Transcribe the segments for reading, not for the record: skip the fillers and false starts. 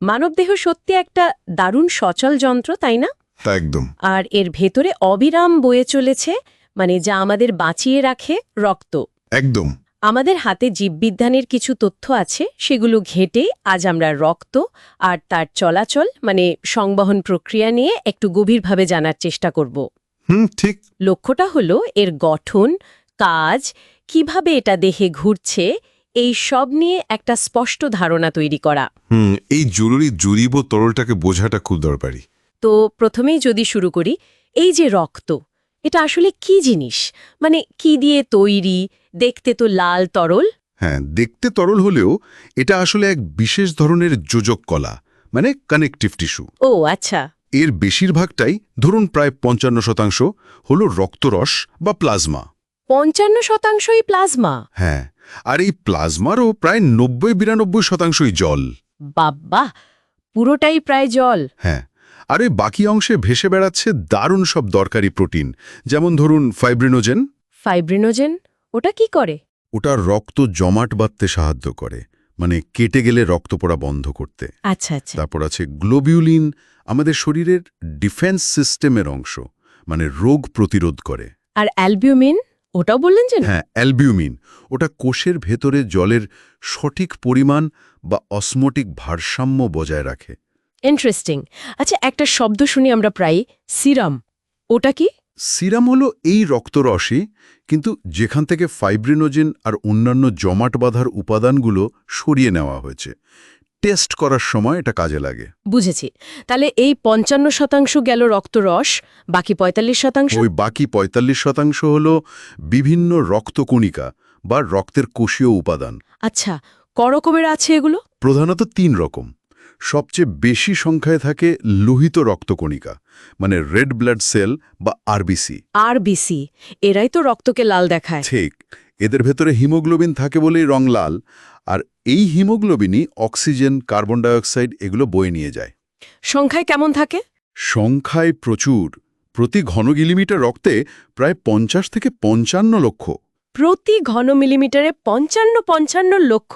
মানবদেহ সত্যি একটা দারুণ সচল যন্ত্র, তাই না? তা একদম। আর এর ভেতরে অবিরাম বয়ে চলেছে, মানে যা আমাদের বাঁচিয়ে রাখে, রক্ত। একদম। আমাদের হাতে জীববিজ্ঞানের কিছু তথ্য আছে, সেগুলো ঘেঁটে আজ আমরা রক্ত আর তার চলাচল, মানে সংবহন প্রক্রিয়া নিয়ে একটু গভীরভাবে জানার চেষ্টা করব। ঠিক। লক্ষ্যটা হলো এর গঠন, কাজ, কিভাবে এটা দেহে ঘুরছে, এই সব নিয়ে একটা স্পষ্ট ধারণা তৈরি করা। এই জরুরি জৈব তরলটাকে বোঝাটা খুব দরকারি। তো প্রথমেই যদি শুরু করি, এই যে রক্ত, এটা আসলে কি জিনিস? মানে কি দিয়ে তৈরি? দেখতে তো লাল তরল। হ্যাঁ, দেখতে তরল হলেও এটা আসলে এক বিশেষ ধরনের যোজক কলা, মানে কানেকটিভ টিস্যু। ও আচ্ছা। এর বেশিরভাগটাই, ধরুন প্রায় ৫৫% হলো রক্তরস বা প্লাজমা। ৫৫%ই প্লাজমা? হ্যাঁ, আর এই প্লাজমারও প্রায় ৯০-৯২% জল। বাব্বা, পুরোটাই প্রায় জল। হ্যাঁ, আর এই বাকি অংশে ভেসে বেড়াচ্ছে দারুণ সব দরকারি প্রোটিন, যেমন ধরুন ফাইব্রিনোজেন। ফাইব্রিনোজেন? ওটা কি করে? ওটা রক্ত জমাট বাঁধতে সাহায্য করে, মানে কেটে গেলে রক্ত পড়া বন্ধ করতে। আচ্ছা আচ্ছা। তারপর আছে গ্লোবিউলিন, আমাদের শরীরের ডিফেন্স সিস্টেমের অংশ, মানে রোগ প্রতিরোধ করে। আর অ্যালবিউমিন, ওটাও বললেন যে? হ্যাঁ, অ্যালবিউমিন, ওটা কোষের ভেতরে জলের সঠিক পরিমাণ বা অসমোটিক ভারসাম্য বজায় রাখে। ইন্টারেস্টিং। আচ্ছা, একটা শব্দ শুনি আমরা প্রায়ই, সিরাম। ওটা কি? সিরাম হলো এই রক্তরসই, কিন্তু যেখান থেকে ফাইব্রিনোজেন আর অন্যান্য জমাট বাঁধার উপাদানগুলো সরিয়ে নেওয়া হয়েছে। টেস্ট করার সময় এটা কাজে লাগে। বুঝেছি। তাহলে এই ৫৫% গেল রক্তরস, বাকি ৪৫%? ওই বাকি ৪৫% হলো বিভিন্ন রক্তকণিকা বা রক্তের কোষীয় উপাদান। আচ্ছা, ক রকমের আছে এগুলো? প্রধানত ৩ রকম। সবচেয়ে বেশি সংখ্যায় থাকে লোহিত রক্তকণিকা, মানে রেড ব্লাড সেল বা আরবিসি। আরবিসি, এরাই তো রক্তকে লাল দেখায়। ঠিক, এদের ভেতরে হিমোগ্লোবিন থাকে বলেই রং লাল, আর এই হিমোগ্লোবিনই অক্সিজেন, কার্বন ডাইঅক্সাইড এগুলো বয়ে নিয়ে যায়। সংখ্যায় কেমন থাকে? সংখ্যায় প্রচুর। প্রতি ঘন কিলোমিটার রক্তে প্রায় ৫০ থেকে ৫৫ লক্ষ। প্রতি ঘন মিলিমিটারে ৫৫ লক্ষ?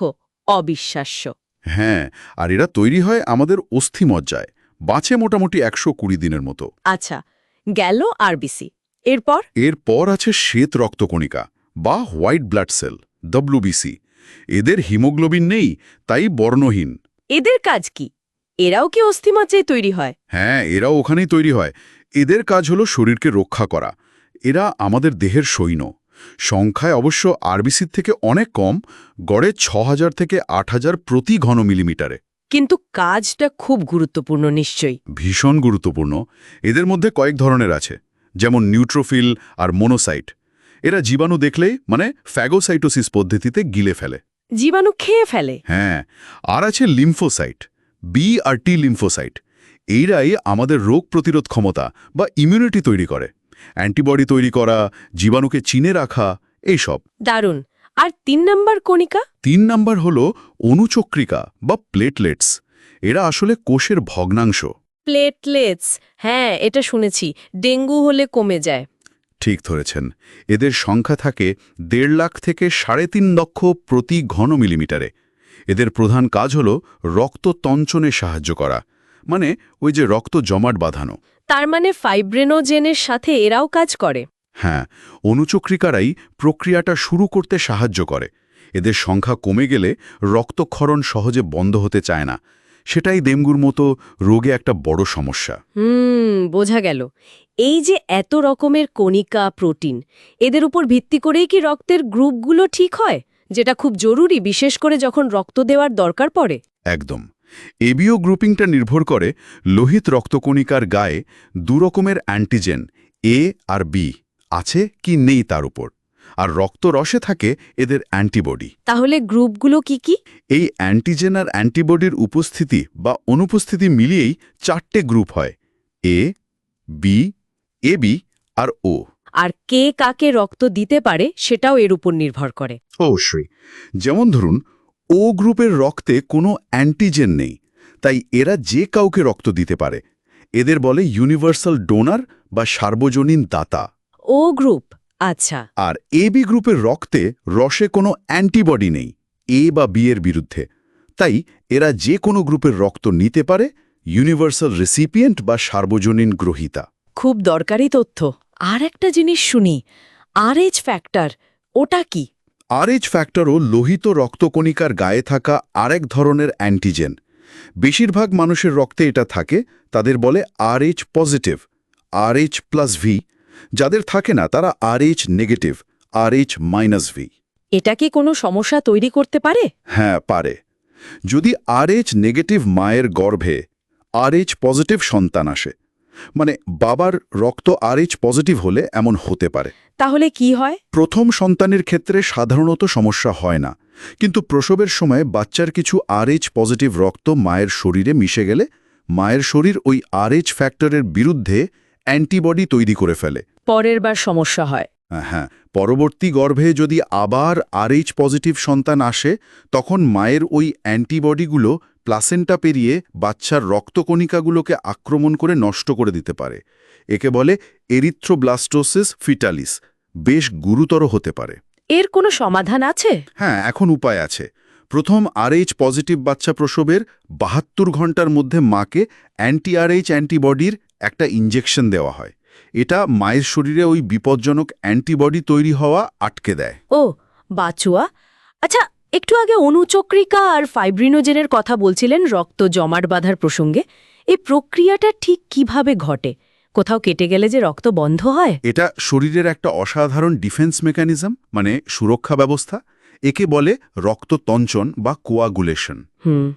অবিশ্বাস্য। হ্যাঁ, আর এরা তৈরি হয় আমাদের অস্থিমজ্জায়, বাঁচে মোটামুটি ১২০ দিনের মতো। আচ্ছা, গেল আরবিসি। এরপর? এরপর আছে শ্বেত রক্তকণিকা বা হোয়াইট ব্লাড সেল, ডব্লিউবিসি। এদের হিমোগ্লোবিন নেই, তাই বর্ণহীন। এদের কাজ কি? এরাও কি অস্থিমজ্জায় তৈরি হয়? হ্যাঁ, এরাও ওখানেই তৈরি হয়। এদের কাজ হলো শরীরকে রক্ষা করা। এরা আমাদের দেহের সৈন্য। সংখ্যায় অবশ্য আরবিসির থেকে অনেক কম, গড়ে ৬,০০০ থেকে ৮,০০০ প্রতি ঘন মিলিমিটারে। কিন্তু কাজটা খুব গুরুত্বপূর্ণ নিশ্চয়ই। ভীষণ গুরুত্বপূর্ণ। এদের মধ্যে কয়েক ধরনের আছে, যেমন নিউট্রোফিল আর মোনোসাইট। এরা জীবাণু দেখলেই, মানে ফ্যাগোসাইটোসিস পদ্ধতিতে গিলে ফেলে। জীবাণু খেয়ে ফেলে? হ্যাঁ, আর আছে লিম্ফোসাইট, বি আর টি লিম্ফোসাইট। এইরাই আমাদের রোগ প্রতিরোধ ক্ষমতা বা ইমিউনিটি তৈরি করে। অ্যান্টিবডি তৈরি করা, জীবাণুকে চিনে রাখা, এইসব। দারুণ। আর ৩ নম্বর কণিকা? ৩ নাম্বার হল অনুচক্রিকা বা প্লেটলেটস। এরা আসলে কোষের ভগ্নাংশ। প্লেটলেটস, হ্যাঁ এটা শুনেছি, ডেঙ্গু হলে কমে যায়। ঠিক ধরেছেন। এদের সংখ্যা থাকে ১.৫ লাখ থেকে ৩.৫ লক্ষ প্রতি ঘন মিলিমিটারে। এদের প্রধান কাজ হল রক্ত তঞ্চনে সাহায্য করা, মানে ওই যে রক্ত জমাট বাঁধানো। তার মানে ফাইব্রিনোজেনের সাথে এরাও কাজ করে? হ্যাঁ, অনুচক্রিকারাই প্রক্রিয়াটা শুরু করতে সাহায্য করে। এদের সংখ্যা কমে গেলে রক্তক্ষরণ সহজে বন্ধ হতে চায় না। সেটাই ডেঙ্গুর মতো রোগে একটা বড় সমস্যা। বোঝা গেল। এই যে এত রকমের কণিকা, প্রোটিন, এদের উপর ভিত্তি করেই কি রক্তের গ্রুপগুলো ঠিক হয়, যেটা খুব জরুরি, বিশেষ করে যখন রক্ত দেওয়ার দরকার পড়ে? একদম। এবিও গ্রুপিংটা নির্ভর করে লোহিত রক্তকণিকার গায়ে ২ রকমের অ্যান্টিজেন, এ আর বি, আছে কি নেই তার উপর। আর রক্তরসে থাকে এদের অ্যান্টিবডি। তাহলে গ্রুপগুলো কি কি? এই অ্যান্টিজেন আর অ্যান্টিবডির উপস্থিতি বা অনুপস্থিতি মিলিয়েই ৪টে গ্রুপ হয়, এ, বি, এবি আর ও। আর কে কাকে রক্ত দিতে পারে সেটাও এর উপর নির্ভর করে? অবশ্যই। যেমন ধরুন, ও গ্রুপের রক্তে কোনো অ্যান্টিজেন নেই, তাই এরা যে কাউকে রক্ত দিতে পারে। এদের বলে ইউনিভার্সাল ডোনার বা সার্বজনীন দাতা। ও গ্রুপ, আচ্ছা। আর এবি গ্রুপের রক্তে রসে কোনো অ্যান্টিবডি নেই, এ বা বি এর বিরুদ্ধে, তাই এরা যে কোনো গ্রুপের রক্ত নিতে পারে, ইউনিভার্সাল রেসিপিয়েন্ট বা সার্বজনীন গ্রহীতা। খুব দরকারি তথ্য। আর একটা জিনিস শুনি, RH ফ্যাক্টর, ওটা কি? RH ফ্যাক্টরও লোহিত রক্তকণিকার গায়ে থাকা আরেক ধরনের অ্যান্টিজেন। বেশিরভাগ মানুষের রক্তে এটা থাকে, তাদের বলে RH পজিটিভ, RH+V। যাদের থাকে না তারা RH নেগেটিভ, RH-V। এটা কি কোনো সমস্যা তৈরি করতে পারে? হ্যাঁ, পারে। যদি RH নেগেটিভ মায়ের গর্ভে RH পজিটিভ সন্তান আসে, মানে বাবার রক্ত RH পজিটিভ হলে এমন হতে পারে। তাহলে কি হয়? প্রথম সন্তানের ক্ষেত্রে সাধারণত সমস্যা হয় না, কিন্তু প্রসবের সময় বাচ্চার কিছু RH পজিটিভ রক্ত মায়ের শরীরে মিশে গেলে মায়ের শরীর ওই RH ফ্যাক্টরের বিরুদ্ধে অ্যান্টিবডি তৈরি করে ফেলে। পরের বার সমস্যা হয়। হ্যাঁ, পরবর্তী গর্ভে যদি আবার RH পজিটিভ সন্তান আসে, তখন মায়ের ওই অ্যান্টিবডিগুলো প্লাসেন্টা পেরিয়ে বাচ্চার রক্তকণিকাগুলোকে আক্রমণ করে নষ্ট করে দিতে পারে। একে বলে এরিথ্রোব্লাস্টোসিস ফিটালিস। বেশ গুরুতর হতে পারে। এর কোনো সমাধান আছে? হ্যাঁ, এখন উপায় আছে। প্রথম RH পজিটিভ বাচ্চা প্রসবের ৭২ ঘন্টার মধ্যে মাকে অ্যান্টি-RH অ্যান্টিবডির একটা ইনজেকশন দেওয়া হয়। এটা মায়ের শরীরে ওই বিপজ্জনক অ্যান্টিবডি তৈরি হওয়া আটকে দেয়। ও, বাঁচুয়া। আচ্ছা, একটু আগে অনুচক্রিকা আর ফাইব্রিনোজেনের কথা বলছিলেন রক্ত জমাট বাঁধার প্রসঙ্গে। এই প্রক্রিয়াটা ঠিক কিভাবে ঘটে? কোথাও কেটে গেলে যে রক্ত বন্ধ হয়? এটা শরীরের একটা অসাধারণ ডিফেন্স মেকানিজম, মানে সুরক্ষা ব্যবস্থা। একে বলে রক্ততঞ্চন বা কোয়াগুলেশন।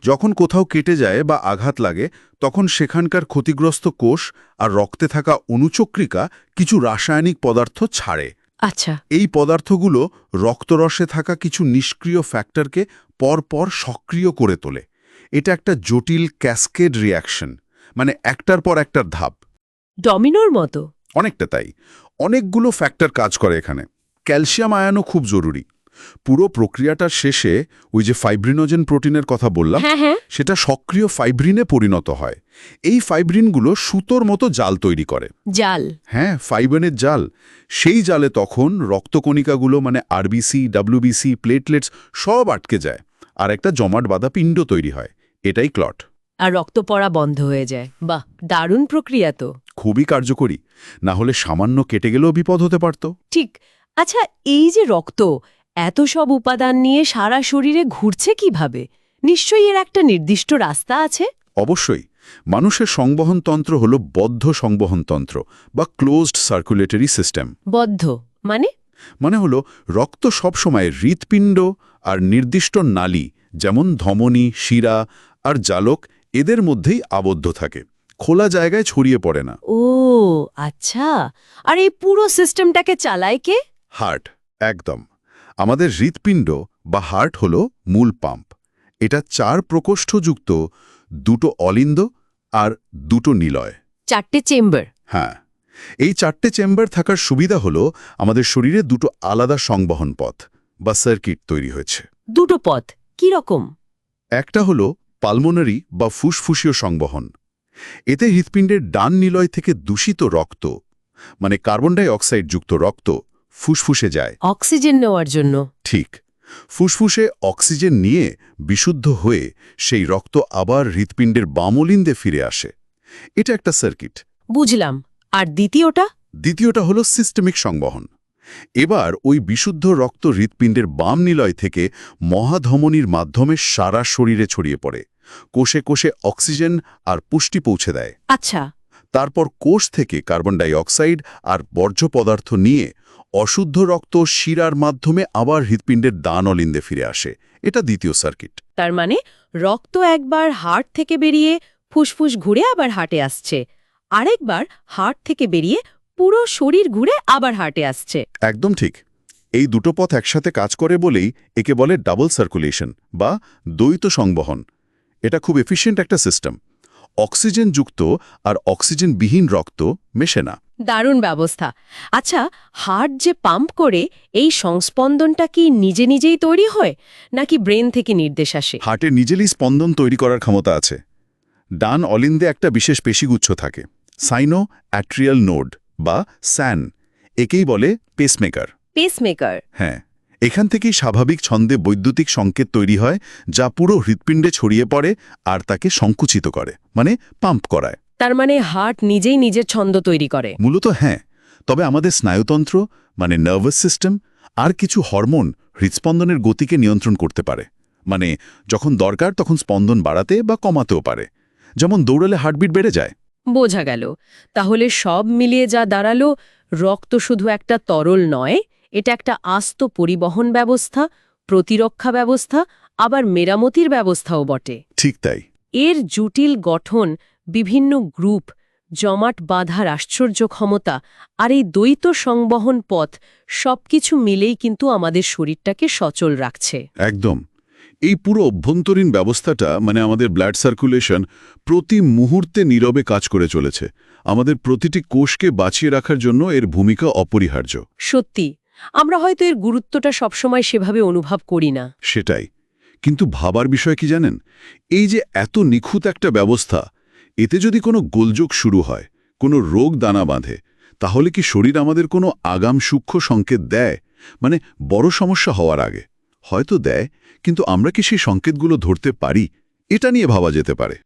যখন কোথাও কেটে যায় বা আঘাত লাগে, তখন সেখানকার ক্ষতিগ্রস্ত কোষ আর রক্তে থাকা অনুচক্রিকা কিছু রাসায়নিক পদার্থ ছাড়ে। আচ্ছা। এই পদার্থগুলো রক্তরসে থাকা কিছু নিষ্ক্রিয় ফ্যাক্টরকে পরপর সক্রিয় করে তোলে। এটা একটা জটিল ক্যাসকেড রিয়াকশন, মানে একটার পর একটার ধাপ। ডমিনোর মতো? অনেকটা তাই। অনেকগুলো ফ্যাক্টর কাজ করে এখানে। ক্যালসিয়াম আয়নও খুব জরুরি। পুরো প্রক্রিয়াটার শেষে ওই যে ফাইব্রিনোজেন প্রোটিনের কথা বললাম, সেটা সক্রিয় ফাইব্রিনে পরিণত হয়। এই ফাইব্রিনগুলো সুতোর মতো জাল তৈরি করে। জাল? হ্যাঁ, ফাইব্রিনের জাল। সেই জালে তখন রক্তকণিকাগুলো, মানে RBC, WBC, প্লেটলেটস সব আটকে যায়, আর একটা জমাট বাঁধা পিণ্ড তৈরি হয়। এটাই ক্লট। আর রক্ত পড়া বন্ধ হয়ে যায়। বাহ, দারুণ প্রক্রিয়া তো। খুবই কার্যকরী। না হলে সামান্য কেটে গেলেও বিপদ হতে পারত। ঠিক। আচ্ছা, এই যে রক্ত এত সব উপাদান নিয়ে সারা শরীরে ঘুরছে কিভাবে? নিশ্চয়ই এর একটা নির্দিষ্ট রাস্তা আছে। অবশ্যই। মানুষের সংবহনতন্ত্র হল বদ্ধ সংবহনতন্ত্র বা ক্লোজড সার্কুলেটরি সিস্টেম। বদ্ধ মানে হলো রক্ত সবসময় হৃৎপিণ্ড আর নির্দিষ্ট নালী, যেমন ধমনী, শিরা আর জালক, এদের মধ্যেই আবদ্ধ থাকে, খোলা জায়গায় ছড়িয়ে পড়ে না। ও আচ্ছা। আর এই পুরো সিস্টেমটাকে চালায় কে? হার্ট। একদম। আমাদের হৃৎপিণ্ড বা হার্ট হলো মূল পাম্প। এটা 4 প্রকোষ্ঠযুক্ত, 2টো অলিন্দ আর 2টো নিলয়। 4টে চেম্বার? হ্যাঁ। এই 4টে চেম্বার থাকার সুবিধা হলো আমাদের শরীরে 2টো আলাদা সংবহন পথ বা সার্কিট তৈরি হয়েছে। 2টো পথ কি রকম? একটা হলো পালমোনারি বা ফুসফুসীয় সংবহন। এতে হৃৎপিণ্ডের ডান নিলয় থেকে দূষিত রক্ত, মানে কার্বন ডাই অক্সাইড যুক্ত রক্ত, ফুসফুসে যায় অক্সিজেন নেওয়ার জন্য। ঠিক। ফুসফুসে অক্সিজেন নিয়ে বিশুদ্ধ হয়ে সেই রক্ত আবার হৃৎপিণ্ডের বামলিন্দে ফিরে আসে। এটা একটা সার্কিট। বুঝলাম। আর দ্বিতীয়টা? দ্বিতীয়টা হলো সিস্টেমিক সংবহন। এবার ওই বিশুদ্ধ রক্ত হৃৎপিণ্ডের বাম নিলয় থেকে মহাধমনীর মাধ্যমে সারা শরীরে ছড়িয়ে পড়ে, কোষে কোষে অক্সিজেন আর পুষ্টি পৌঁছে দেয়। আচ্ছা। তারপর কোষ থেকে কার্বন ডাই অক্সাইড আর বর্জ্য পদার্থ নিয়ে অশুদ্ধ রক্ত শিরার মাধ্যমে আবার হৃৎপিণ্ডের দানলিন্দে ফিরে আসে। এটা দ্বিতীয় সার্কিট। তার মানে রক্ত একবার হার্ট থেকে বেরিয়ে ফুসফুস ঘুরে আবার হার্টে আসছে, আরেকবার হার্ট থেকে বেরিয়ে পুরো শরীর ঘুরে আবার হার্টে আসছে। একদম ঠিক। এই দুটো পথ একসাথে কাজ করে বলেই একে বলে ডাবল সার্কুলেশন বা দ্বৈত সংবহন। এটা খুব এফিশিয়েন্ট একটা সিস্টেম। অক্সিজেনযুক্ত আর অক্সিজেনবিহীন রক্ত মেশে না। দারুণ ব্যবস্থা। আচ্ছা, হার্ট যে পাম্প করে, এই সংস্পন্দনটা কি নিজে নিজেই তৈরি হয় নাকি ব্রেন থেকে নির্দেশ আসে? হার্টের নিজেরই স্পন্দন তৈরি করার ক্ষমতা আছে। ডান অলিন্দে একটা বিশেষ পেশিগুচ্ছ থাকে, সাইনো অ্যাট্রিয়াল নোড বা স্যান। একেই বলে পেসমেকার। পেসমেকার? হ্যাঁ, এখান থেকেই স্বাভাবিক ছন্দে বৈদ্যুতিক সংকেত তৈরি হয়, যা পুরো হৃৎপিণ্ডে ছড়িয়ে পড়ে আর তাকে সংকুচিত করে, মানে পাম্প করায়। তার মানে হার্ট নিজেই নিজের ছন্দ তৈরি করে। মূলত হ্যাঁ, তবে আমাদের স্নায়ুতন্ত্র মানে নার্ভাস সিস্টেম আর কিছু হরমোন হৃৎস্পন্দনের গতিকে নিয়ন্ত্রণ করতে পারে। মানে যখন দরকার তখন স্পন্দন বাড়াতে বা কমাতেও পারে। যেমন দৌড়ালে হার্টবিট বেড়ে যায়। বোঝা গেল। তাহলে সব মিলিয়ে যা দাঁড়ালো, রক্ত শুধু একটা তরল নয়, এটা একটা আস্ত পরিবহন ব্যবস্থা, প্রতিরক্ষা ব্যবস্থা, আবার মেরামতির ব্যবস্থাও বটে। ঠিক তাই। এর জটিল গঠন, বিভিন্ন গ্রুপ, জমাট বাঁধার আশ্চর্য ক্ষমতা আর এই দ্বৈত সংবহন পথ সবকিছু মিলেই কিন্তু আমাদের শরীরটাকে সচল রাখছে। একদম। এই পুরো অভ্যন্তরীণ ব্যবস্থাটা মানে আমাদের ব্লাড সার্কুলেশন প্রতি মুহূর্তে নীরবে কাজ করে চলেছে। আমাদের প্রতিটি কোষকে বাঁচিয়ে রাখার জন্য এর ভূমিকা অপরিহার্য। সত্যি, আমরা হয়তো এর গুরুত্বটা সবসময় সেভাবে অনুভব করি না। সেটাই। কিন্তু ভাবার বিষয় কি জানেন, এই যে এত নিখুঁত একটা ব্যবস্থা, এতে যদি কোনো গোলযোগ শুরু হয়, কোনো রোগ দানা বাঁধে, তাহলে কি শরীর আমাদের কোনো আগাম সূক্ষ্ম সংকেত দেয়? মানে বড় সমস্যা হওয়ার আগে হয়তো দেয়, কিন্তু আমরা কি সেই সংকেতগুলো ধরতে পারি? এটা নিয়ে ভাবা যেতে পারে।